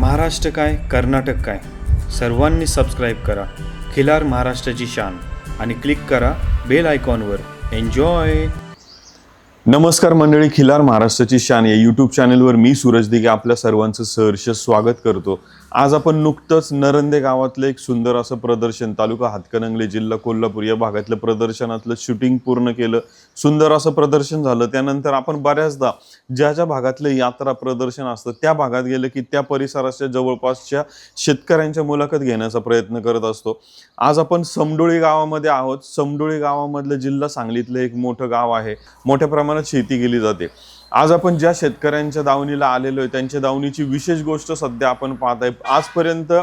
महाराष्ट्र काय कर्नाटक काय सर्वांनी सबस्क्राईब करा खिलार महाराष्ट्राची शान आणि क्लिक करा बेल आयकॉनवर. एन्जॉय. नमस्कार मंडळी, खिलार महाराष्ट्राची शान या यूट्यूब चॅनलवर मी सूरज दिघे आपल्या सर्वांचं सहर्ष स्वागत करतो. आज आपण नुकतंच नरंदे गावातलं एक सुंदर असं प्रदर्शन, तालुका हातकणंगले, जिल्हा कोल्हापूर या भागातलं प्रदर्शनातलं शूटिंग पूर्ण केलं. सुंदर असं प्रदर्शन झालं. त्यानंतर आपण बऱ्याचदा ज्या भागातलं यात्रा प्रदर्शन असतं त्या भागात गेलं की त्या परिसराच्या जवळपासच्या शेतकऱ्यांच्या मुलाखत घेण्याचा प्रयत्न करत असतो. आज आपण समडोळी गावामध्ये आहोत. समडोळी गावामधलं जिल्हा सांगलीतलं एक मोठं गाव आहे. मोठ्या प्रमाणात शेती केली जाते. आज आपण ज्या शेतकऱ्यांच्या दावणीला आलेलो आहे त्यांच्या दावणीची विशेष गोष्ट सध्या आपण पाहत आहे. आजपर्यंत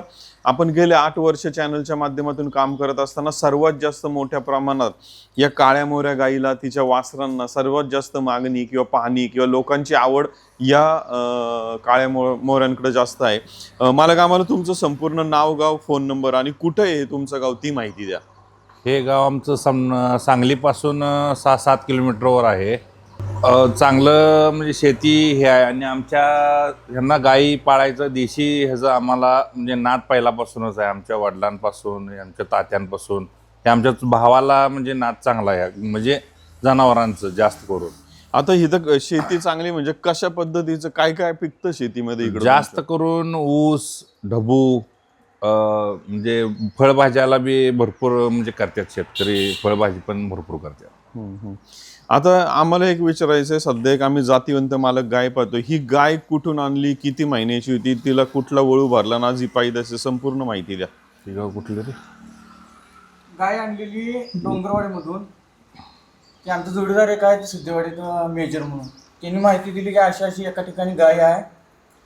आपण गेले 8 वर्ष चॅनलच्या माध्यमातून काम करत असताना सर्वात जास्त मोठ्या प्रमाणात या काळ्या मोऱ्या गाईला, तिच्या वासरांना सर्वात जास्त मागणी किंवा पाहणी किंवा लोकांची आवड या काळ्या मोऱ्यांकडे जास्त आहे. मला तुमचं संपूर्ण नाव, गाव, फोन नंबर आणि कुठं आहे तुमचं गाव ती माहिती द्या. हे गाव आमचं सांगलीपासून 6-7 किलोमीटरवर आहे. चांगलं म्हणजे शेती हे आहे आणि आमच्या ह्यांना गाई पाळायचं देशी ह्याचं आम्हाला म्हणजे नाद पहिल्यापासूनच आहे. आमच्या वडिलांपासून, आमच्या तात्यांपासून, हे आमच्या भावाला म्हणजे नाद चांगला आहे म्हणजे जनावरांचं जास्त करून. आता इथं शेती चांगली म्हणजे कशा पद्धतीचं काय काय पिकतं शेतीमध्ये इकडे? जास्त करून ऊस, ढबू, म्हणजे फळभाज्याला बी भरपूर म्हणजे करतात शेतकरी. फळभाजी पण भरपूर करतात. आता आम्हाला एक विचारायचं आहे, सध्या एक आम्ही जातीवंत मालक गाय पाहतो. ही गाय कुठून आणली, किती महिन्याची होती, तिला कुठला वळू भरला ना, जी पाहिजे संपूर्ण माहिती द्या. ही गाव कुठलं रे? गाय आणलेली डोंगरवाडीमधून. ते आमचं जोडीदार एक आहे सिद्धेवाडीत मेजर म्हणून. त्यांनी माहिती दिली की अशी अशी एका ठिकाणी गाय आहे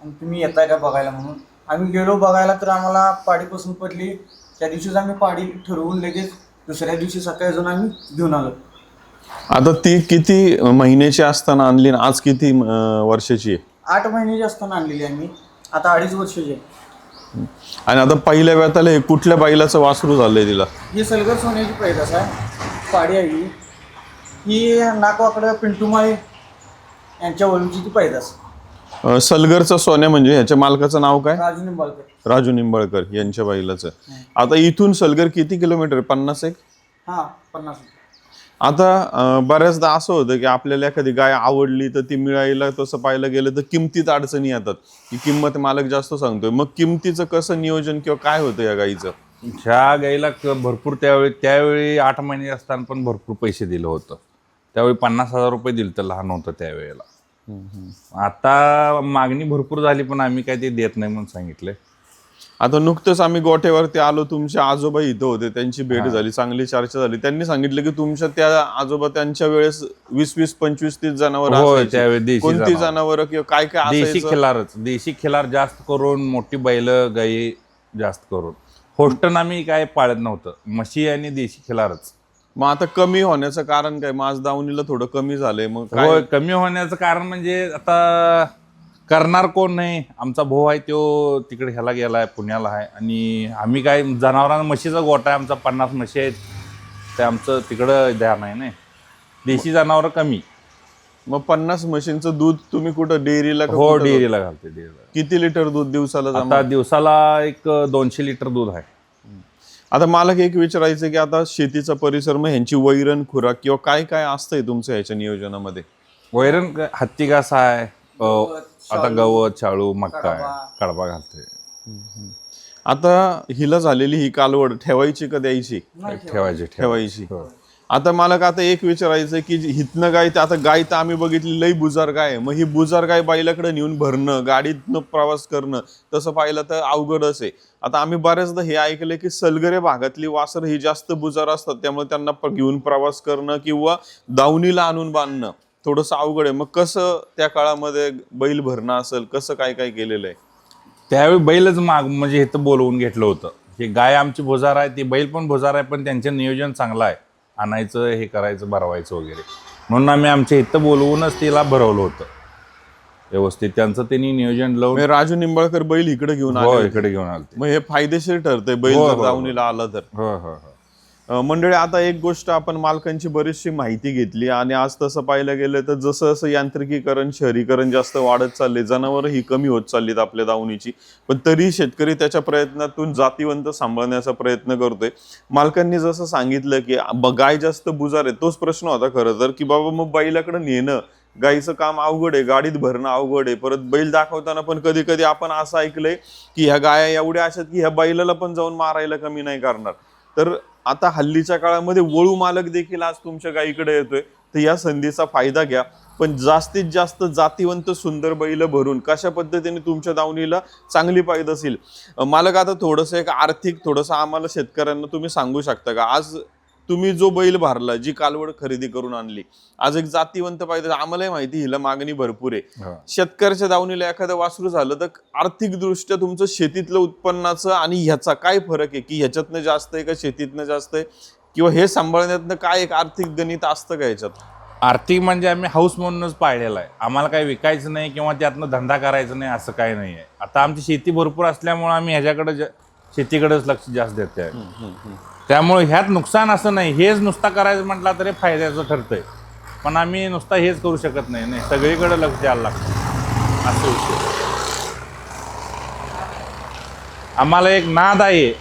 आणि तुम्ही येताय का बघायला म्हणून. आम्ही गेलो बघायला तर आम्हाला पाडी पसंत पडली. त्या दिवशीच आम्ही पाडी ठरवून लगेच दुसऱ्या दिवशी सकाळी जाऊन आम्ही घेऊन आलो. आता ती किती महिन्याची असताना आणली आणि आज किती वर्षाची आहे? 8 महिन्याची असताना आणलेली आम्ही. आता 2.5 वर्षाची आहे. आणि आता पहिल्या वेताला हे कुठल्या बैलाचं वासरू झालंय तिला? ही सलगर सोन्याची पैदास आहे. पाडी आहे ही नाकवाकडं पिंटूमाई यांच्या वळूची ती पैदास. सलगरचा सोन्या म्हणजे ह्याच्या मालकाचं नाव काय? राजू निंबाळकर. राजू निंबाळकर यांच्या बैलाचं. आता इथून सलगर किती किलोमीटर? 50 एक? हां, 50. आता बऱ्याचदा असं होतं की आपल्याला एखादी गाय आवडली तर ती मिळायला तसं पाहायला गेलं तर किमतीत अडचणी येतात की किंमत मालक जास्त सांगतोय. मग किमतीचं कसं नियोजन किंवा काय होतं या गाईचं? ह्या गाईला भरपूर त्यावेळी 8 महिने असताना पण भरपूर पैसे दिलं होतं. त्यावेळी 50,000 रुपये दिलं तर लहान होतं त्यावेळेला. आता मागणी भरपूर झाली पण आम्ही काय ते देत नाही म्हणून सांगितले. आता नुकतंच आम्ही गोठ्यावरती आलो, तुमचे आजोबा इथं होते, त्यांची भेट झाली, चांगली चर्चा झाली. त्यांनी सांगितलं की तुमच्या त्या आजोबा त्यांच्या वेळेस 20-20, 25-30 जनावर त्यावेळी कोणती जनावर किंवा काय काय देशी खिलारच. देशी खिलार जास्त करून, मोठी बैल गाई जास्त करून. होस्टन आम्ही काय पाळत नव्हतं, म्हशी आणि देशी खिलारच. मग आता कमी होण्याचं कारण काय? माझ दावणीला थोडं कमी झालंय. मग होय, कमी होण्याचं कारण म्हणजे आता करणार कोण नाही. आमचा भाऊ आहे तो तिकडे ह्याला गेलाय, पुण्याला आहे. आणि आम्ही काय जनावरांना म्हशीचा गोठा आहे आमचा, 50 म्हशी आहेत. ते आमचं तिकडं ध्यान आहे ना. देशी जनावर कमी. मग 50 म्हशींचं दूध तुम्ही कुठं डेअरीला? हो, डेअरीला घालते. डेअरीला किती लिटर दूध दिवसाला? आता दिवसाला एक 200 लिटर दूध आहे. आता मला एक विचारायचं की आता शेतीचा परिसर, मग ह्यांची वैरण, खुराक किंवा काय काय असतंय तुमचं ह्याच्या नियोजनामध्ये? वैरण हत्ती घास आहे, आता गवत, शाळू, मक्का आहे, कडबा घालते. आता हिला झालेली ही कालवड ठेवायची का द्यायची? ठेवायची. आता मला का आता एक विचारायचं की हितनं गाय, आता गाय तर आम्ही बघितली लई बुजार गाय. मग ही बुजार गाय बैलाकडे नेऊन भरणं, गाडीतनं प्रवास करणं, तसं पाहिलं तर अवघडच आहे. आता आम्ही बऱ्याचदा हे ऐकलंय की सलगरे भागातली वासर ही जास्त बुजार असतात, त्यामुळे त्यांना घेऊन प्रवास करणं किंवा दावणीला आणून बांधणं थोडंसं अवघड आहे. मग कसं त्या काळामध्ये बैल भरणं असेल, कसं काय काय केलेलं आहे? त्यावेळी बैलच म्हणजे इथं बोलवून घेतलं होतं. हे गाय आमची भुजार आहे, ती बैल पण भुजार आहे, पण त्यांचं नियोजन चांगलं आहे. आणायचं, हे करायचं, भरवायचं वगैरे, म्हणून आम्ही आमच्या इथं बोलवूनच तिला भरवलं होतं व्यवस्थित. त्यांचं त्यांनी नियोजन लावून. राजू निंबाळकर बैल इकडे घेऊन आले? इकडे घेऊन आले. मग हे फायदेशीर ठरतंय बैल दावणीला आला तर? हो हो हो. मंडळी, आता एक गोष्ट आपण मालकांची बरीचशी माहिती घेतली आणि आज तसं पाहायला गेलं तर जसं जसं यांत्रिकीकरण शहरीकरण जास्त वाढत चालले, जनावरं ही कमी होत चाललीत आपल्या दावणीची, पण तरी शेतकरी त्याच्या प्रयत्नातून जातीवंत सांभाळण्याचा प्रयत्न करतोय. मालकांनी जसं सांगितलं की गाय जास्त बुजार आहे, तोच प्रश्न होता खरं तर, की बाबा मग बैलाकडे नेणं, गाईचं काम अवघड आहे, गाडीत भरणं अवघड आहे. परत बैल दाखवताना पण कधी कधी आपण असं ऐकलंय की ह्या गाया एवढ्या अशात की ह्या बैलाला पण जाऊन मारायला कमी नाही करणार. तर आता हल्लीच्या काळामध्ये वळू मालक देखील आज तुमच्या गायीकडे येतोय, तर या संधीचा फायदा घ्या. पण जास्तीत जास्त जातीवंत सुंदर बैल भरून कशा पद्धतीने तुमच्या दावणीला चांगली पायद असेल. मालक, आता थोडंसं एक आर्थिक थोडंसं आम्हाला शेतकऱ्यांना तुम्ही सांगू शकता का, आज तुम्ही जो बैल भरला, जी कालवड खरेदी करून आणली, आज एक जातीवंत पाहिजे, आम्हालाही माहिती हिला मागणी भरपूर आहे. शेतकऱ्याच्या दावणीला एखादं वासरू झालं तर आर्थिक दृष्ट्या तुमचं शेतीतलं उत्पन्नाचं आणि ह्याचा काय फरक आहे, की ह्याच्यातनं जास्त आहे का शेतीतनं जास्त आहे, किंवा हे सांभाळण्यातनं काय एक आर्थिक गणित असतं का ह्याच्यात? आर्थिक म्हणजे आम्ही हाऊस म्हणूनच पाळलेला आहे. आम्हाला काही विकायचं नाही किंवा त्यातनं धंदा करायचा नाही असं काही नाही आहे. आता आमची शेती भरपूर असल्यामुळे आम्ही ह्याच्याकडे शेतीकडेच लक्ष जास्त देतो आहे. त्यामुळे ह्यात नुकसान असं नाही. हेच नुसता करायचं म्हटलं तरी फायद्याचं ठरतंय, पण आम्ही नुसता हेच करू शकत नाही, सगळीकडे लक्ष द्यायला लागतं असं विषय. आम्हाला एक नाद आहे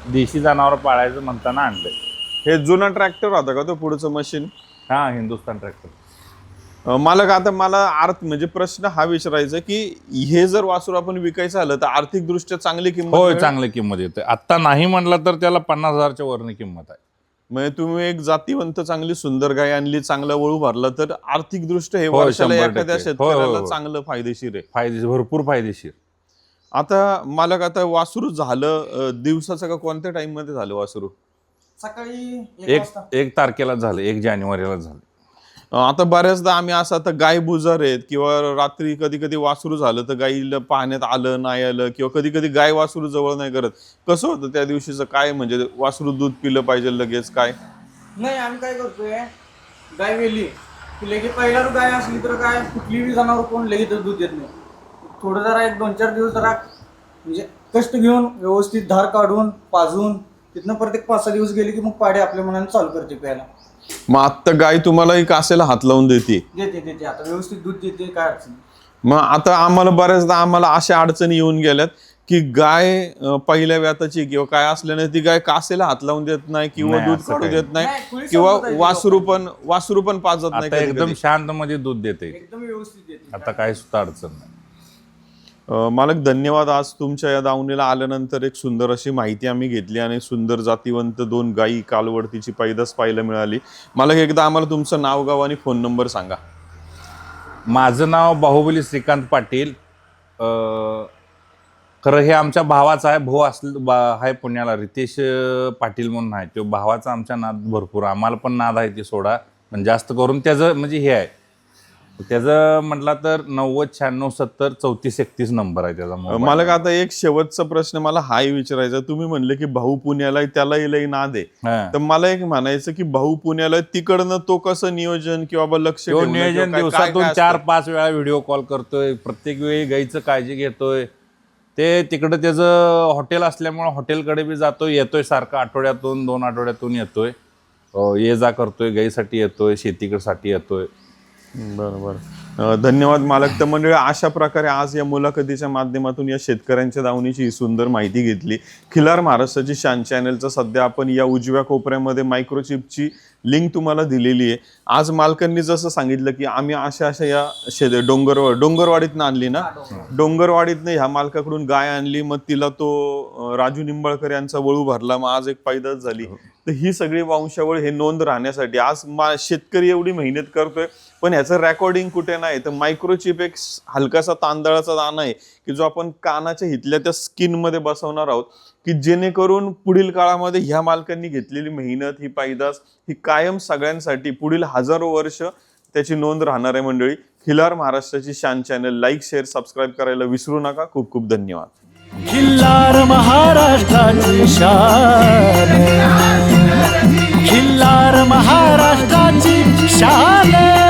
देशी जनावर पाळायचं म्हणताना आणलंय. हे जुना ट्रॅक्टर होता का तो पुढचं मशीन? हा, हिंदुस्थान ट्रॅक्टर. मालक, आता मला म्हणजे प्रश्न हा विचारायचा की हे जर वासरू आपण विकायचं आलं तर आर्थिक दृष्ट्या चांगली किंमत? होय, चांगली किंमत येते. आत्ता नाही म्हणलं तर त्याला 50,000च्या वरनी किंमत आहे. म्हणजे तुम्ही एक जातीवंत चांगली सुंदर गाय आणली, चांगला वळू भरला, तर आर्थिक दृष्ट्या हे वर्षाला एखाद्या शेतकऱ्याला चांगलं फायदेशीर आहे. फायदेशीर, भरपूर फायदेशीर. आता मालक, आता वासरू झालं दिवसाचं का कोणत्या टाइम मध्ये झालं वासरू? सकाळी 1 वाजता. 1 तारखेला झालं, 1 जानेवारीला झालं. आता बऱ्याचदा आम्ही असं, आता गाय बुजार आहेत किंवा रात्री कधी कधी वासरू झालं तर गाईला पाहण्यात आलं नाही आलं, किंवा कधी कधी गाय वासरू जवळ नाही करत, कसं होतं त्या दिवशीचं काय, म्हणजे वासरू दूध पिलं पाहिजे लगेच काय? नाही, आम्ही काय करतोय, गाय वेली की लगेच पहिला गाय असली तर काय कुठलीही जनावर कोण लगेच दूध देत नाही. थोडं जरा 1-2-4 दिवस जरा म्हणजे कष्ट घेऊन व्यवस्थित धार काढून पाजून तिथनं प्रत्येक 5-6 दिवस गेले की मग पाडे आपल्या मनाने चालू करते प्यायला. मग आता गाय तुम्हाला एक कासेला हात लावून देते? देते आता व्यवस्थित दूध देते, काय अडचण. मग आता आम्हाला बऱ्याचदा अशा अडचणी येऊन गेल्यात की गाय पहिल्या व्याताची किंवा काय असल्याने ती गाय कासेला हात लावून देत नाही किंवा दूध काढू देत नाही, किंवा वासरू पण पाजत नाही. एकदम शांत मध्ये दूध देते, एकदम व्यवस्थित देते. आता काही सुद्धा अडचण नाही. मालक, धन्यवाद. आज तुमच्या या दावणीला आल्यानंतर एक सुंदर अशी माहिती आम्ही घेतली आणि सुंदर जातीवंत 2 गायी कालवडतीची पैदास पाहायला मिळाली. मालक, एकदा आम्हाला तुमचं नाव, गाव आणि फोन नंबर सांगा. माझं नाव बाहुबली श्रीकांत पाटील. खरं हे आमच्या भावाचं आहे. भाऊ आहे पुण्याला, रितेश पाटील म्हणून आहे. तो भावाचा आमच्या नाद भरपूर, आम्हाला पण नाद आहे ते सोडा, पण जास्त करून त्याचं म्हणजे हे आहे, त्याचं म्हटलं तर 9096703431 नंबर आहे त्याचा. मला आता एक शेवटचा प्रश्न मला हाही विचारायचा. तुम्ही म्हणले की भाऊ पुण्याला, त्याला लई नाद आहे, तर मला एक म्हणायचं की भाऊ पुण्याला तिकडनं तो कसं नियोजन किंवा लक्ष नियोजन, दिवसातून 4-5 वेळा व्हिडिओ कॉल करतोय, प्रत्येक वेळी गाईचं काळजी घेतोय. ते तिकडं त्याचं हॉटेल असल्यामुळे हॉटेलकडे बी जातोय, येतोय सारखं, आठवड्यातून 2 आठवड्यातून येतोय, ये जा करतोय, गाईसाठी येतोय, शेतीकडसाठी येतोय. बरोबर. धन्यवाद मालक. तर मंडळी, अशा प्रकारे आज या मुलाखतीच्या माध्यमातून या शेतकऱ्यांच्या दावणीची ही सुंदर माहिती घेतली. खिलार महाराष्ट्राची शान चॅनलचं सध्या आपण या उजव्या कोपऱ्यामध्ये मायक्रोचिपची लिंक तुम्हाला दिलेली आहे. आज मालकांनी जसं सांगितलं की आम्ही अशा या डोंगरवाडीतनं आणली ना, डोंगरवाडीतनं ह्या मालकाकडून गाय आणली, मग तिला तो राजू निंबाळकर यांचा वळू भरला, मग आज एक पैदास झाली. तर ही सगळी वंशावळ हे नोंद राहण्यासाठी आज शेतकरी एवढी मेहनत करतोय, पण ह्याचं रेकॉर्डिंग कुठे नाही. तर मायक्रोचिप एक हलकासा तांदळाचा दाणा आहे की जो आपण कानाच्या हितल्या त्या स्किनमध्ये बसवणार आहोत, की जेणेकरून पुढील काळामध्ये ह्या मालकांनी घेतलेली मेहनत, ही पैदास, ही कायम सगळ्यांसाठी पुढील हजारो वर्ष त्याची नोंद राहणार आहे. मंडळी, खिलार महाराष्ट्राची शान चॅनल लाईक, शेअर, सबस्क्राईब करायला विसरू नका. खूप खूप धन्यवाद. खिल्लार महाराष्ट्राची शान, खिल्लार महाराष्ट्राची शान.